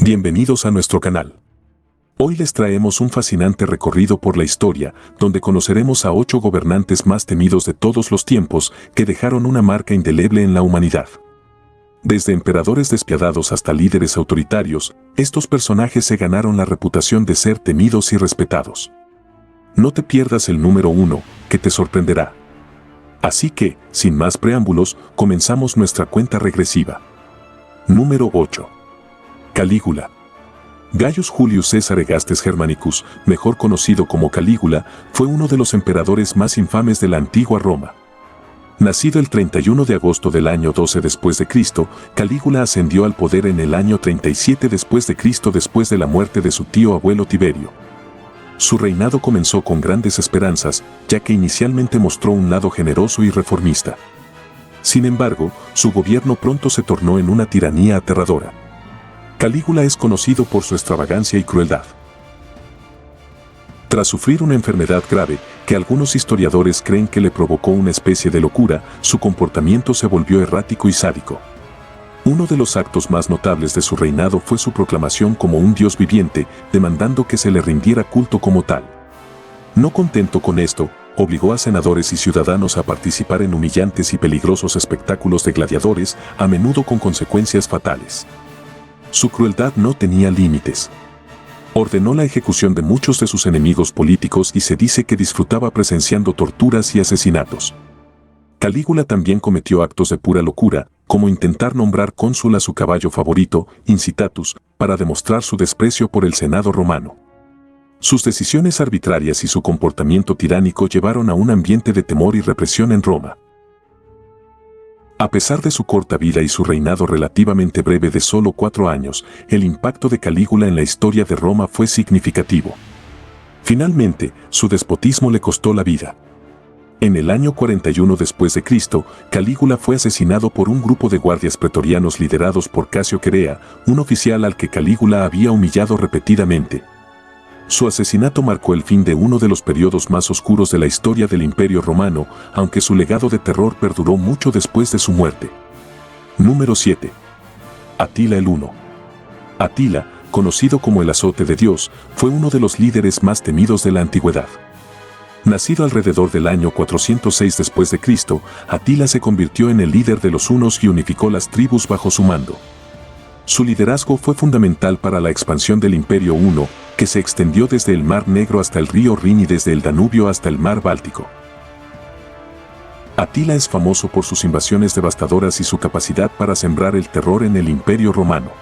Bienvenidos a nuestro canal. Hoy les traemos un fascinante recorrido por la historia, donde conoceremos a 8 gobernantes más temidos de todos los tiempos que dejaron una marca indeleble en la humanidad. Desde emperadores despiadados hasta líderes autoritarios, estos personajes se ganaron la reputación de ser temidos y respetados. No te pierdas el número 1, que te sorprenderá. Así que, sin más preámbulos, comenzamos nuestra cuenta regresiva. Número 8. Calígula. Gaius Julius Caesar Augustus Germanicus, mejor conocido como Calígula, fue uno de los emperadores más infames de la antigua Roma. Nacido el 31 de agosto del año 12 después de Cristo, Calígula ascendió al poder en el año 37 después de Cristo después de la muerte de su tío abuelo Tiberio. Su reinado comenzó con grandes esperanzas, ya que inicialmente mostró un lado generoso y reformista. Sin embargo, su gobierno pronto se tornó en una tiranía aterradora. Calígula es conocido por su extravagancia y crueldad. Tras sufrir una enfermedad grave, que algunos historiadores creen que le provocó una especie de locura, su comportamiento se volvió errático y sádico. Uno de los actos más notables de su reinado fue su proclamación como un dios viviente, demandando que se le rindiera culto como tal. No contento con esto, obligó a senadores y ciudadanos a participar en humillantes y peligrosos espectáculos de gladiadores, a menudo con consecuencias fatales. Su crueldad no tenía límites. Ordenó la ejecución de muchos de sus enemigos políticos y se dice que disfrutaba presenciando torturas y asesinatos. Calígula también cometió actos de pura locura, como intentar nombrar cónsul a su caballo favorito, Incitatus, para demostrar su desprecio por el Senado romano. Sus decisiones arbitrarias y su comportamiento tiránico llevaron a un ambiente de temor y represión en Roma. A pesar de su corta vida y su reinado relativamente breve de solo 4 años, el impacto de Calígula en la historia de Roma fue significativo. Finalmente, su despotismo le costó la vida. En el año 41 después de Cristo, Calígula fue asesinado por un grupo de guardias pretorianos liderados por Casio Querea, un oficial al que Calígula había humillado repetidamente. Su asesinato marcó el fin de uno de los periodos más oscuros de la historia del Imperio Romano, aunque su legado de terror perduró mucho después de su muerte. Número 7. Atila el Huno. Atila, conocido como el azote de Dios, fue uno de los líderes más temidos de la antigüedad. Nacido alrededor del año 406 después de Cristo, Atila se convirtió en el líder de los hunos y unificó las tribus bajo su mando. Su liderazgo fue fundamental para la expansión del Imperio Huno, que se extendió desde el Mar Negro hasta el río Rin y desde el Danubio hasta el Mar Báltico. Atila es famoso por sus invasiones devastadoras y su capacidad para sembrar el terror en el Imperio Romano.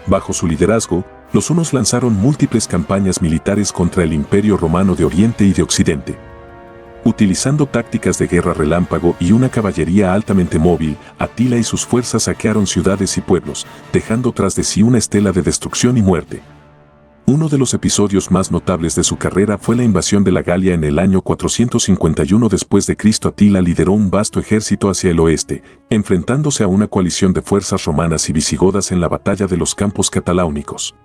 Bajo su liderazgo, los hunos lanzaron múltiples campañas militares contra el Imperio Romano de Oriente y de Occidente. Utilizando tácticas de guerra relámpago y una caballería altamente móvil, Atila y sus fuerzas saquearon ciudades y pueblos, dejando tras de sí una estela de destrucción y muerte. Uno de los episodios más notables de su carrera fue la invasión de la Galia en el año 451 después de Cristo. Atila lideró un vasto ejército hacia el oeste, enfrentándose a una coalición de fuerzas romanas y visigodas en la batalla de los Campos Cataláunicos.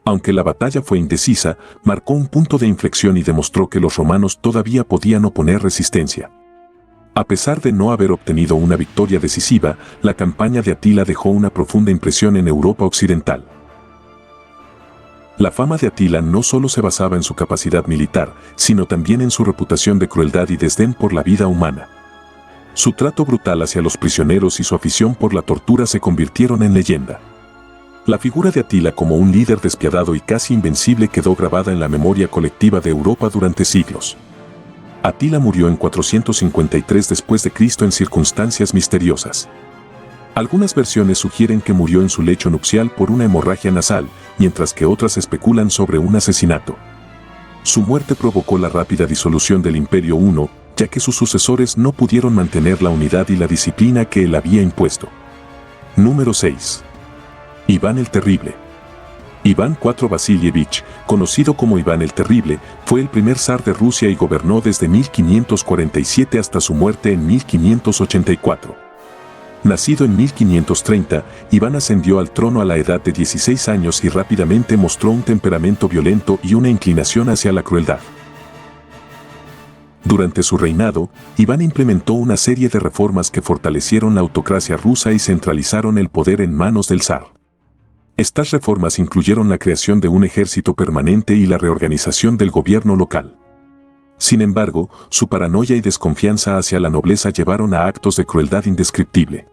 Aunque la batalla fue indecisa, marcó un punto de inflexión y demostró que los romanos todavía podían oponer resistencia. A pesar de no haber obtenido una victoria decisiva, la campaña de Atila dejó una profunda impresión en Europa occidental. La fama de Atila no solo se basaba en su capacidad militar, sino también en su reputación de crueldad y desdén por la vida humana. Su trato brutal hacia los prisioneros y su afición por la tortura se convirtieron en leyenda. La figura de Atila como un líder despiadado y casi invencible quedó grabada en la memoria colectiva de Europa durante siglos. Atila murió en 453 después de Cristo en circunstancias misteriosas. Algunas versiones sugieren que murió en su lecho nupcial por una hemorragia nasal, mientras que otras especulan sobre un asesinato. Su muerte provocó la rápida disolución del Imperio Huno, ya que sus sucesores no pudieron mantener la unidad y la disciplina que él había impuesto. Número 6. Iván el Terrible. Iván IV Vasilievich, conocido como Iván el Terrible, fue el primer zar de Rusia y gobernó desde 1547 hasta su muerte en 1584. Nacido en 1530, Iván ascendió al trono a la edad de 16 años y rápidamente mostró un temperamento violento y una inclinación hacia la crueldad. Durante su reinado, Iván implementó una serie de reformas que fortalecieron la autocracia rusa y centralizaron el poder en manos del zar. Estas reformas incluyeron la creación de un ejército permanente y la reorganización del gobierno local. Sin embargo, su paranoia y desconfianza hacia la nobleza llevaron a actos de crueldad indescriptible.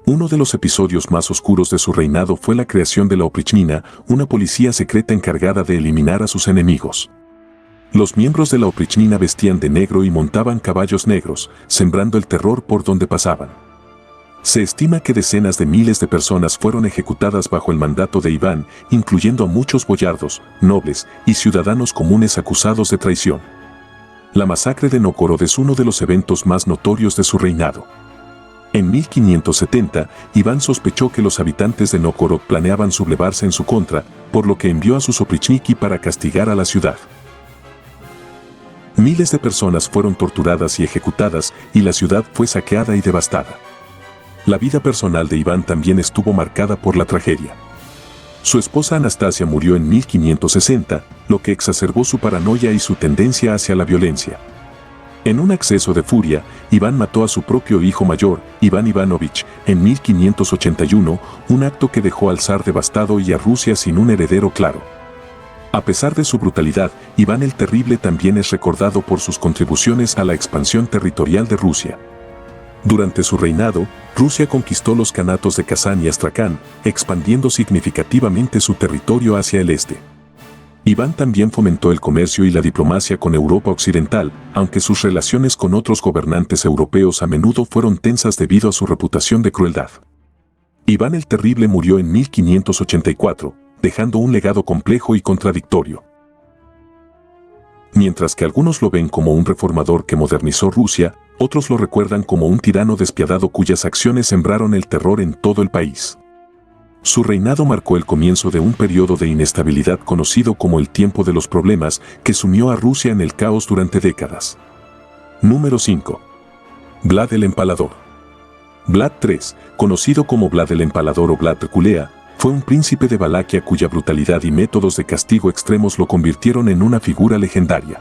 Uno de los episodios más oscuros de su reinado fue la creación de la Oprichnina, una policía secreta encargada de eliminar a sus enemigos. Los miembros de la Oprichnina vestían de negro y montaban caballos negros, sembrando el terror por donde pasaban. Se estima que decenas de miles de personas fueron ejecutadas bajo el mandato de Iván, incluyendo a muchos boyardos, nobles y ciudadanos comunes acusados de traición. La masacre de Nóvgorod es uno de los eventos más notorios de su reinado. En 1570, Iván sospechó que los habitantes de Nóvgorod planeaban sublevarse en su contra, por lo que envió a sus oprichniki para castigar a la ciudad. Miles de personas fueron torturadas y ejecutadas, y la ciudad fue saqueada y devastada. La vida personal de Iván también estuvo marcada por la tragedia. Su esposa Anastasia murió en 1560, lo que exacerbó su paranoia y su tendencia hacia la violencia. En un acceso de furia, Iván mató a su propio hijo mayor, Iván Ivanovich, en 1581, un acto que dejó al zar devastado y a Rusia sin un heredero claro. A pesar de su brutalidad, Iván el Terrible también es recordado por sus contribuciones a la expansión territorial de Rusia. Durante su reinado, Rusia conquistó los kanatos de Kazán y Astracán, expandiendo significativamente su territorio hacia el este. Iván también fomentó el comercio y la diplomacia con Europa Occidental, aunque sus relaciones con otros gobernantes europeos a menudo fueron tensas debido a su reputación de crueldad. Iván el Terrible murió en 1584, dejando un legado complejo y contradictorio. Mientras que algunos lo ven como un reformador que modernizó Rusia, otros lo recuerdan como un tirano despiadado cuyas acciones sembraron el terror en todo el país. Su reinado marcó el comienzo de un periodo de inestabilidad conocido como el tiempo de los problemas, que sumió a Rusia en el caos durante décadas. Número 5. Vlad el Empalador. Vlad III, conocido como Vlad el Empalador o Vlad Dracula, fue un príncipe de Valaquia cuya brutalidad y métodos de castigo extremos lo convirtieron en una figura legendaria.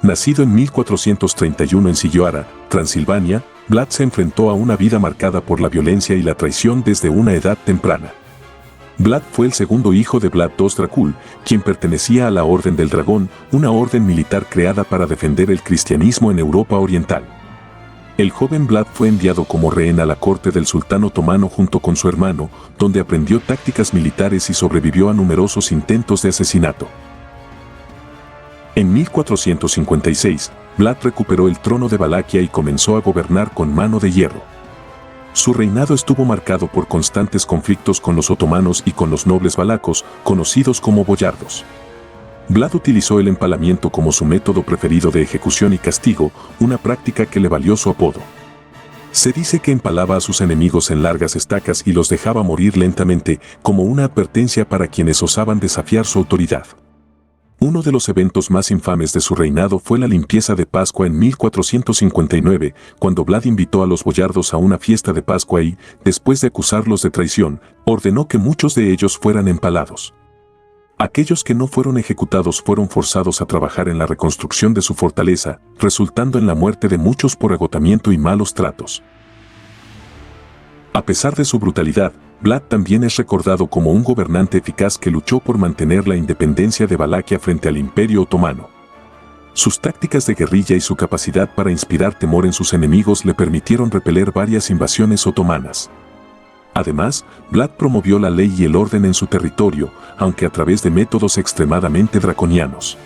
Nacido en 1431 en Silloara, Transilvania, Vlad se enfrentó a una vida marcada por la violencia y la traición desde una edad temprana. Vlad fue el segundo hijo de Vlad II Dracul, quien pertenecía a la Orden del Dragón, una orden militar creada para defender el cristianismo en Europa Oriental. El joven Vlad fue enviado como rehén a la corte del sultán otomano junto con su hermano, donde aprendió tácticas militares y sobrevivió a numerosos intentos de asesinato. En 1456, Vlad recuperó el trono de Valaquia y comenzó a gobernar con mano de hierro. Su reinado estuvo marcado por constantes conflictos con los otomanos y con los nobles valacos, conocidos como boyardos. Vlad utilizó el empalamiento como su método preferido de ejecución y castigo, una práctica que le valió su apodo. Se dice que empalaba a sus enemigos en largas estacas y los dejaba morir lentamente, como una advertencia para quienes osaban desafiar su autoridad. Uno de los eventos más infames de su reinado fue la limpieza de Pascua en 1459, cuando Vlad invitó a los boyardos a una fiesta de Pascua y, después de acusarlos de traición, ordenó que muchos de ellos fueran empalados. Aquellos que no fueron ejecutados fueron forzados a trabajar en la reconstrucción de su fortaleza, resultando en la muerte de muchos por agotamiento y malos tratos. A pesar de su brutalidad, Vlad también es recordado como un gobernante eficaz que luchó por mantener la independencia de Valaquia frente al Imperio Otomano. Sus tácticas de guerrilla y su capacidad para inspirar temor en sus enemigos le permitieron repeler varias invasiones otomanas. Además, Vlad promovió la ley y el orden en su territorio, aunque a través de métodos extremadamente draconianos.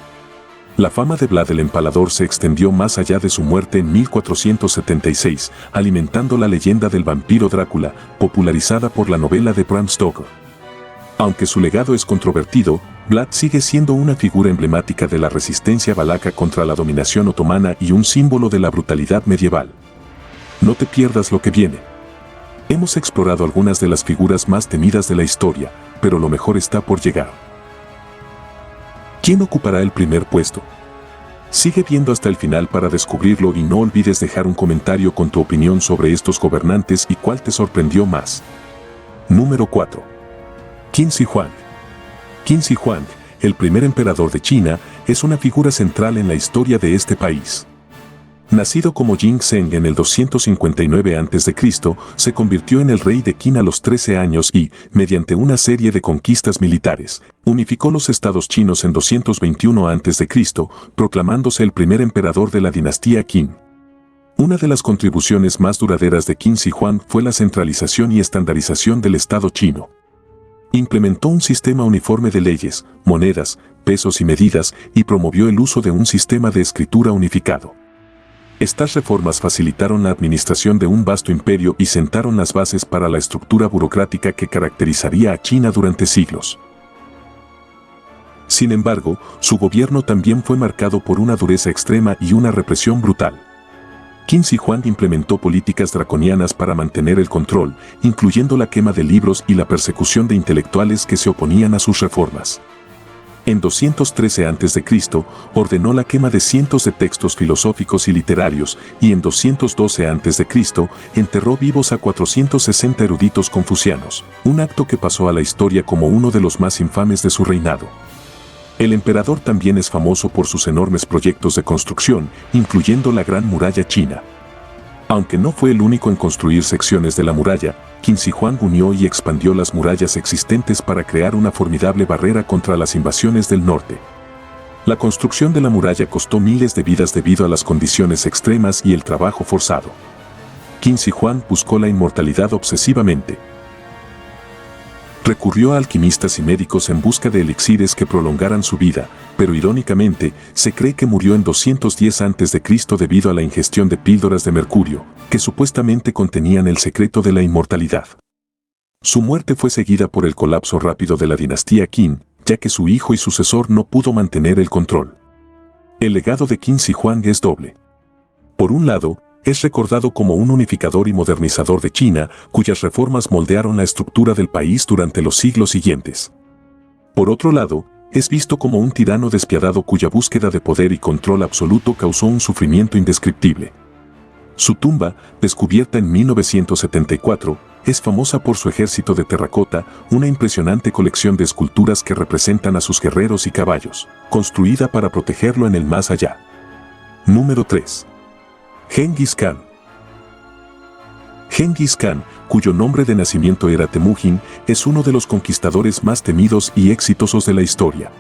La fama de Vlad el Empalador se extendió más allá de su muerte en 1476, alimentando la leyenda del vampiro Drácula, popularizada por la novela de Bram Stoker. Aunque su legado es controvertido, Vlad sigue siendo una figura emblemática de la resistencia valaca contra la dominación otomana y un símbolo de la brutalidad medieval. No te pierdas lo que viene. Hemos explorado algunas de las figuras más temidas de la historia, pero lo mejor está por llegar. ¿Quién ocupará el primer puesto? Sigue viendo hasta el final para descubrirlo y no olvides dejar un comentario con tu opinión sobre estos gobernantes y cuál te sorprendió más. Número 4. Qin Shi Huang. Qin Shi Huang, el primer emperador de China, es una figura central en la historia de este país. Nacido como Jin Zheng en el 259 a.C., se convirtió en el rey de Qin a los 13 años y, mediante una serie de conquistas militares, unificó los estados chinos en 221 a.C., proclamándose el primer emperador de la dinastía Qin. Una de las contribuciones más duraderas de Qin Shi Huang fue la centralización y estandarización del Estado chino. Implementó un sistema uniforme de leyes, monedas, pesos y medidas y promovió el uso de un sistema de escritura unificado. Estas reformas facilitaron la administración de un vasto imperio y sentaron las bases para la estructura burocrática que caracterizaría a China durante siglos. Sin embargo, su gobierno también fue marcado por una dureza extrema y una represión brutal. Qin Shi Huang implementó políticas draconianas para mantener el control, incluyendo la quema de libros y la persecución de intelectuales que se oponían a sus reformas. En 213 a.C., ordenó la quema de cientos de textos filosóficos y literarios, y en 212 a.C., enterró vivos a 460 eruditos confucianos, un acto que pasó a la historia como uno de los más infames de su reinado. El emperador también es famoso por sus enormes proyectos de construcción, incluyendo la Gran Muralla China. Aunque no fue el único en construir secciones de la muralla, Qin Shi Huang unió y expandió las murallas existentes para crear una formidable barrera contra las invasiones del norte. La construcción de la muralla costó miles de vidas debido a las condiciones extremas y el trabajo forzado. Qin Shi Huang buscó la inmortalidad obsesivamente. Recurrió a alquimistas y médicos en busca de elixires que prolongaran su vida, pero irónicamente, se cree que murió en 210 a.C. debido a la ingestión de píldoras de mercurio, que supuestamente contenían el secreto de la inmortalidad. Su muerte fue seguida por el colapso rápido de la dinastía Qin, ya que su hijo y sucesor no pudo mantener el control. El legado de Qin Shi Huang es doble. Por un lado, es recordado como un unificador y modernizador de China, cuyas reformas moldearon la estructura del país durante los siglos siguientes. Por otro lado, es visto como un tirano despiadado cuya búsqueda de poder y control absoluto causó un sufrimiento indescriptible. Su tumba, descubierta en 1974, es famosa por su ejército de terracota, una impresionante colección de esculturas que representan a sus guerreros y caballos, construida para protegerlo en el más allá. Número 3. Genghis Khan. Genghis Khan, cuyo nombre de nacimiento era Temujin, es uno de los conquistadores más temidos y exitosos de la historia.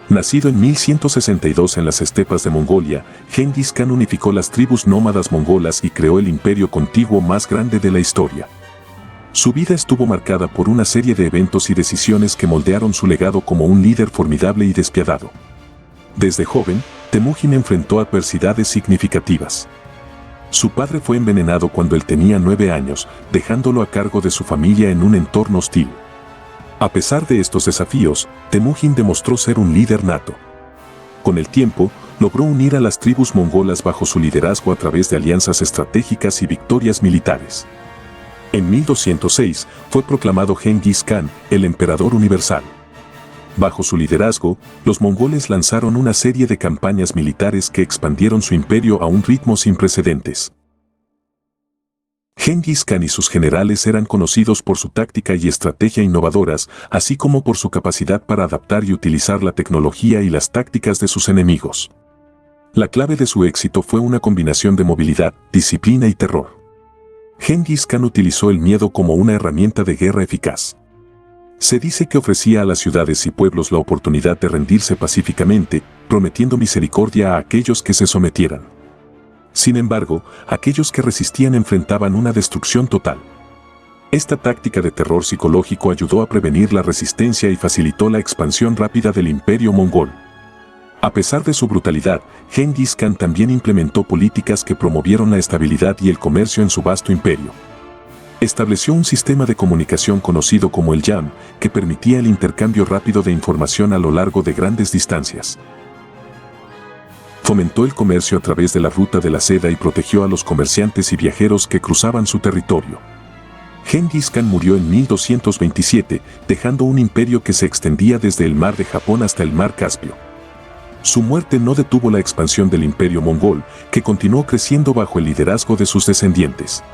Nacido en 1162 en las estepas de Mongolia, Genghis Khan unificó las tribus nómadas mongolas y creó el imperio contiguo más grande de la historia. Su vida estuvo marcada por una serie de eventos y decisiones que moldearon su legado como un líder formidable y despiadado. Desde joven, Temujin enfrentó adversidades significativas. Su padre fue envenenado cuando él tenía 9 años, dejándolo a cargo de su familia en un entorno hostil. A pesar de estos desafíos, Temujin demostró ser un líder nato. Con el tiempo, logró unir a las tribus mongolas bajo su liderazgo a través de alianzas estratégicas y victorias militares. En 1206, fue proclamado Genghis Khan, el emperador universal. Bajo su liderazgo, los mongoles lanzaron una serie de campañas militares que expandieron su imperio a un ritmo sin precedentes. Genghis Khan y sus generales eran conocidos por su táctica y estrategia innovadoras, así como por su capacidad para adaptar y utilizar la tecnología y las tácticas de sus enemigos. La clave de su éxito fue una combinación de movilidad, disciplina y terror. Genghis Khan utilizó el miedo como una herramienta de guerra eficaz. Se dice que ofrecía a las ciudades y pueblos la oportunidad de rendirse pacíficamente, prometiendo misericordia a aquellos que se sometieran. Sin embargo, aquellos que resistían enfrentaban una destrucción total. Esta táctica de terror psicológico ayudó a prevenir la resistencia y facilitó la expansión rápida del imperio mongol. A pesar de su brutalidad, Genghis Khan también implementó políticas que promovieron la estabilidad y el comercio en su vasto imperio. Estableció un sistema de comunicación conocido como el Yam, que permitía el intercambio rápido de información a lo largo de grandes distancias. Fomentó el comercio a través de la ruta de la seda y protegió a los comerciantes y viajeros que cruzaban su territorio. Genghis Khan murió en 1227, dejando un imperio que se extendía desde el mar de Japón hasta el mar Caspio. Su muerte no detuvo la expansión del imperio mongol, que continuó creciendo bajo el liderazgo de sus descendientes.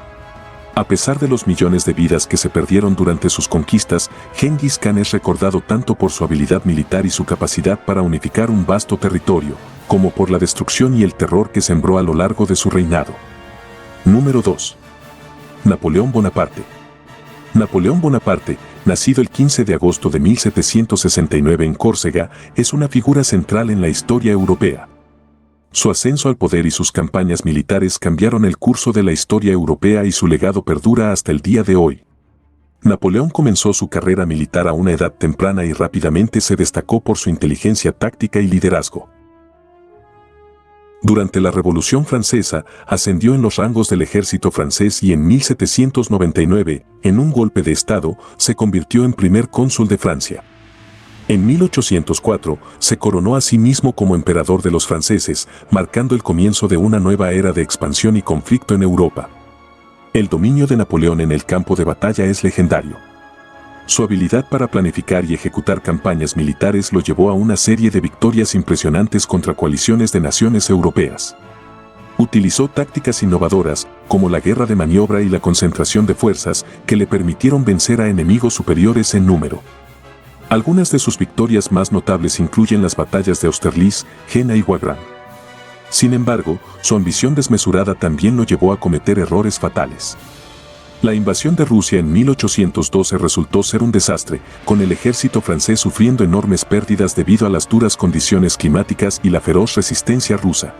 A pesar de los millones de vidas que se perdieron durante sus conquistas, Gengis Khan es recordado tanto por su habilidad militar y su capacidad para unificar un vasto territorio, como por la destrucción y el terror que sembró a lo largo de su reinado. Número 2. Napoleón Bonaparte. Napoleón Bonaparte, nacido el 15 de agosto de 1769 en Córcega, es una figura central en la historia europea. Su ascenso al poder y sus campañas militares cambiaron el curso de la historia europea y su legado perdura hasta el día de hoy. Napoleón comenzó su carrera militar a una edad temprana y rápidamente se destacó por su inteligencia táctica y liderazgo. Durante la Revolución Francesa, ascendió en los rangos del ejército francés y en 1799, en un golpe de Estado, se convirtió en primer cónsul de Francia. En 1804, se coronó a sí mismo como emperador de los franceses, marcando el comienzo de una nueva era de expansión y conflicto en Europa. El dominio de Napoleón en el campo de batalla es legendario. Su habilidad para planificar y ejecutar campañas militares lo llevó a una serie de victorias impresionantes contra coaliciones de naciones europeas. Utilizó tácticas innovadoras, como la guerra de maniobra y la concentración de fuerzas, que le permitieron vencer a enemigos superiores en número. Algunas de sus victorias más notables incluyen las batallas de Austerlitz, Jena y Wagram. Sin embargo, su ambición desmesurada también lo llevó a cometer errores fatales. La invasión de Rusia en 1812 resultó ser un desastre, con el ejército francés sufriendo enormes pérdidas debido a las duras condiciones climáticas y la feroz resistencia rusa.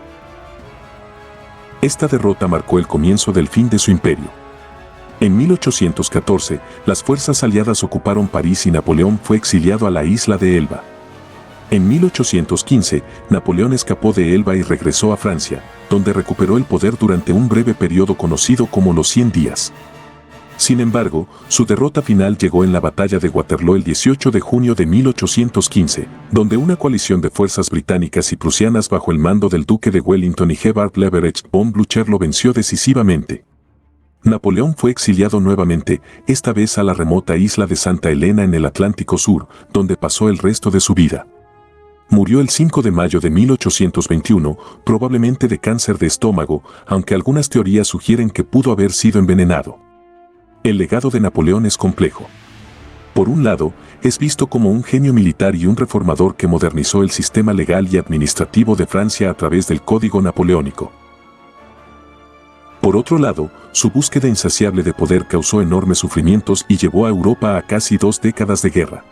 Esta derrota marcó el comienzo del fin de su imperio. En 1814, las fuerzas aliadas ocuparon París y Napoleón fue exiliado a la isla de Elba. En 1815, Napoleón escapó de Elba y regresó a Francia, donde recuperó el poder durante un breve periodo conocido como los 100 días. Sin embargo, su derrota final llegó en la batalla de Waterloo el 18 de junio de 1815, donde una coalición de fuerzas británicas y prusianas bajo el mando del duque de Wellington y Gebhard Leverett von Blücher lo venció decisivamente. Napoleón fue exiliado nuevamente, esta vez a la remota isla de Santa Elena en el Atlántico Sur, donde pasó el resto de su vida. Murió el 5 de mayo de 1821, probablemente de cáncer de estómago, aunque algunas teorías sugieren que pudo haber sido envenenado. El legado de Napoleón es complejo. Por un lado, es visto como un genio militar y un reformador que modernizó el sistema legal y administrativo de Francia a través del Código Napoleónico. Por otro lado, su búsqueda insaciable de poder causó enormes sufrimientos y llevó a Europa a casi 2 décadas de guerra.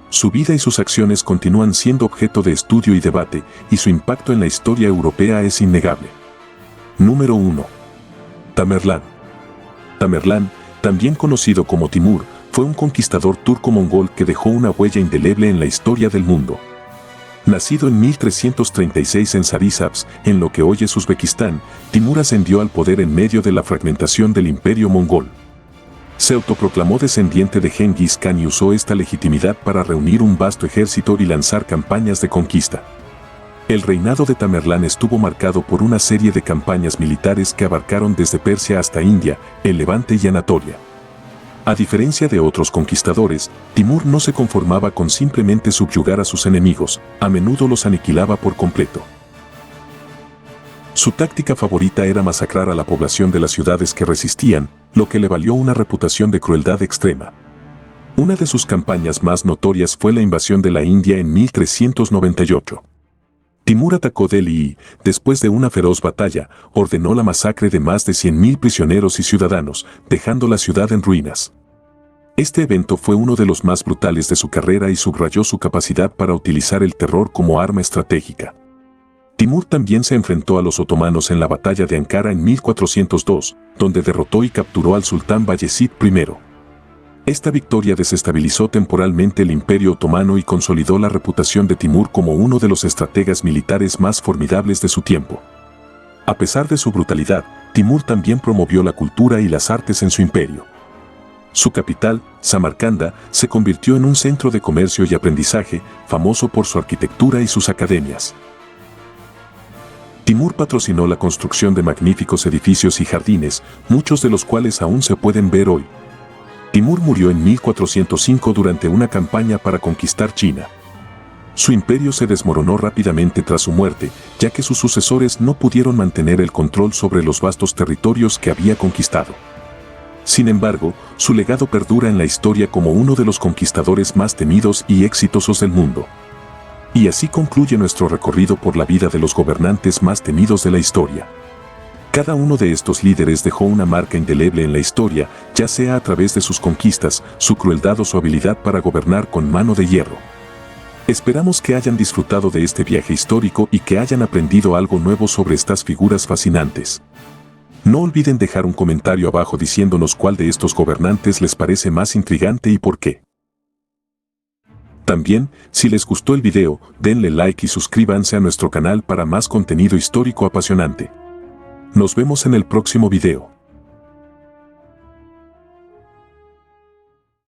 Su vida y sus acciones continúan siendo objeto de estudio y debate, y su impacto en la historia europea es innegable. Número 1. Tamerlán. Tamerlán, también conocido como Timur, fue un conquistador turco-mongol que dejó una huella indeleble en la historia del mundo. Nacido en 1336 en Sarisabz, en lo que hoy es Uzbekistán, Timur ascendió al poder en medio de la fragmentación del imperio mongol. Se autoproclamó descendiente de Gengis Khan y usó esta legitimidad para reunir un vasto ejército y lanzar campañas de conquista. El reinado de Tamerlán estuvo marcado por una serie de campañas militares que abarcaron desde Persia hasta India, el Levante y Anatolia. A diferencia de otros conquistadores, Timur no se conformaba con simplemente subyugar a sus enemigos, a menudo los aniquilaba por completo. Su táctica favorita era masacrar a la población de las ciudades que resistían, lo que le valió una reputación de crueldad extrema. Una de sus campañas más notorias fue la invasión de la India en 1398. Timur atacó Delhi y, después de una feroz batalla, ordenó la masacre de más de 100.000 prisioneros y ciudadanos, dejando la ciudad en ruinas. Este evento fue uno de los más brutales de su carrera y subrayó su capacidad para utilizar el terror como arma estratégica. Timur también se enfrentó a los otomanos en la batalla de Ankara en 1402, donde derrotó y capturó al sultán Bayezid I. Esta victoria desestabilizó temporalmente el Imperio Otomano y consolidó la reputación de Timur como uno de los estrategas militares más formidables de su tiempo. A pesar de su brutalidad, Timur también promovió la cultura y las artes en su imperio. Su capital, Samarcanda, se convirtió en un centro de comercio y aprendizaje, famoso por su arquitectura y sus academias. Timur patrocinó la construcción de magníficos edificios y jardines, muchos de los cuales aún se pueden ver hoy. Timur murió en 1405 durante una campaña para conquistar China. Su imperio se desmoronó rápidamente tras su muerte, ya que sus sucesores no pudieron mantener el control sobre los vastos territorios que había conquistado. Sin embargo, su legado perdura en la historia como uno de los conquistadores más temidos y exitosos del mundo. Y así concluye nuestro recorrido por la vida de los gobernantes más temidos de la historia. Cada uno de estos líderes dejó una marca indeleble en la historia, ya sea a través de sus conquistas, su crueldad o su habilidad para gobernar con mano de hierro. Esperamos que hayan disfrutado de este viaje histórico y que hayan aprendido algo nuevo sobre estas figuras fascinantes. No olviden dejar un comentario abajo diciéndonos cuál de estos gobernantes les parece más intrigante y por qué. También, si les gustó el video, denle like y suscríbanse a nuestro canal para más contenido histórico apasionante. Nos vemos en el próximo video.